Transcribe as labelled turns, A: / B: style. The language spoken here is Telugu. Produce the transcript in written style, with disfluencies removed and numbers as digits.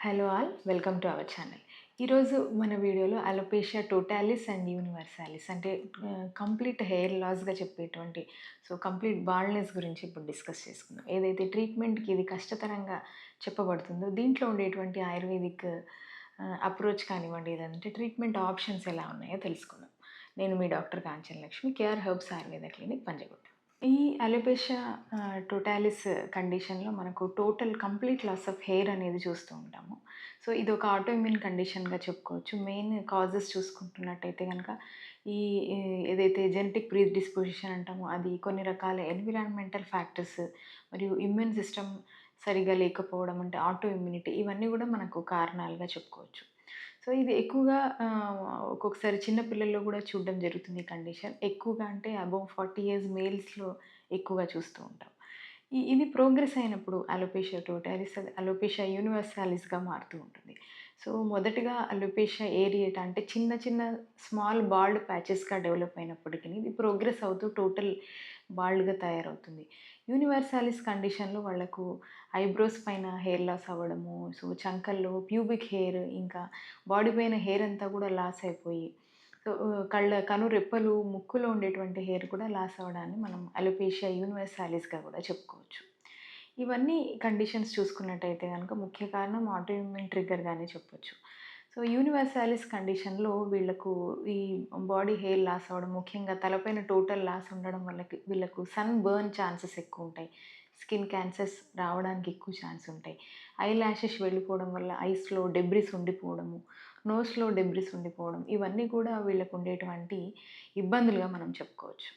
A: Hello all welcome to our channel. ఈరోజు మన వీడియోలో అలోపేషియా టోటాలిస్ అండ్ యూనివర్సాలిస్ అంటే కంప్లీట్ హెయిర్ లాస్‌గా చెప్పేటువంటి కంప్లీట్ బాల్డ్‌నెస్ గురించి ఇప్పుడు డిస్కస్ చేసుకుందాం. ఏదైతే ట్రీట్మెంట్‌కి ఇది కష్టతరంగా చెప్పబడుతుందో దీంట్లో ఉండేటువంటి ఆయుర్వేదిక్ అప్రోచ్ కానివ్వండి, లేదంటే ట్రీట్మెంట్ ఆప్షన్స్ ఎలా ఉన్నాయో తెలుసుకుందాం. నేను మీ doctor Kanchana Lakshmi, KR herbs Ayurveda clinic Panjagutta. ఈ అలోపేషియా టోటాలిస్ కండిషన్‌లో మనకు total complete loss of hair అనేది చూస్తూ ఉంటాము. ఇదొక ఆటోఇమ్యూన్ కండిషన్‌గా చెప్పుకోవచ్చు. మెయిన్ కాజెస్ చూసుకుంటున్నట్టయితే గనక ఈ ఈ ఏదైతే జెనెటిక్ ప్రిడిస్పోజిషన్ అంటామో అది, కొన్ని రకాల ఎన్విరాన్మెంటల్ ఫ్యాక్టర్స్ మరియు ఇమ్యూన్ సిస్టమ్ సరిగ్గా లేకపోవడం అంటే ఆటో ఇమ్యూనిటీ, ఇవన్నీ గూడా మనకు కారణాలుగా చెప్పుకోవచ్చు. ఇది ఎక్కువగా ఒక్కొక్కసారి చిన్న పిల్లల్లో గూడా చూడడం జరుగుతుంది ఈ కండిషన్. ఎక్కువగా అంటే అబోవ్ 40 ఇయర్స్ మేల్స్‌లో ఎక్కువగా చూస్తూ ఉంటాం. ఇది ప్రోగ్రెస్ అయినప్పుడు అలోపేషియా టోటాలిస్, అలోపేషియా యూనివర్సాలిస్‌గా మారుతూ ఉంటుంది. మొదటగా అలోపేషియా ఏరియేటా అంటే చిన్న చిన్న స్మాల్ బాల్డ్ ప్యాచెస్‌గా డెవలప్ అయినప్పటికిని ఇది ప్రోగ్రెస్ అవుతూ టోటల్ బాల్డ్‌గా తయారవుతుంది. యూనివర్సాలిస్ కండిషన్‌లో వాళ్ళకు ఐబ్రోస్ పైన హెయిర్ లాస్ అవ్వడము, చంకల్లో ప్యూబిక్ హెయిర్, ఇంకా బాడీ పైన హెయిర్ అంతా కూడా లాస్ అయిపోయి కనురెప్పలు, ముక్కులో ఉండేటువంటి హెయిర్ కూడా లాస్ అవ్వడాన్ని మనం అలోపేషియా యూనివర్సాలిస్‌గా కూడా చెప్పుకోవచ్చు. ఇవన్నీ కండిషన్స్ చూసుకున్నట్టయితే గనక ముఖ్య కారణం ఆటో ఇమ్యూన్ ట్రిగ్గర్‌గానే చెప్పొచ్చు. యూనివర్సాలిస్ కండిషన్‌లో వీళ్ళకు ఈ బాడీ హెయిర్ లాస్ అవ్వడం, ముఖ్యంగా తలపైన టోటల్ లాస్ ఉండడం వీళ్ళకు సన్ బర్న్ ఛాన్సెస్ ఎక్కువుంటాయి. స్కిన్ క్యాన్సర్స్ రావడానికి ఎక్కువ ఛాన్స్ ఉంటాయి. ఐ లాషెస్ వెళ్ళిపోవడం వల్ల ఐస్‌లో డెబ్రిస్ ఉండిపోవడము, నోస్‌లో డెబ్రిస్ ఉండిపోవడం, ఇవన్నీ కూడా వీళ్ళకు ఉండేటువంటి ఇబ్బందులుగా మనం చెప్పుకోవచ్చు.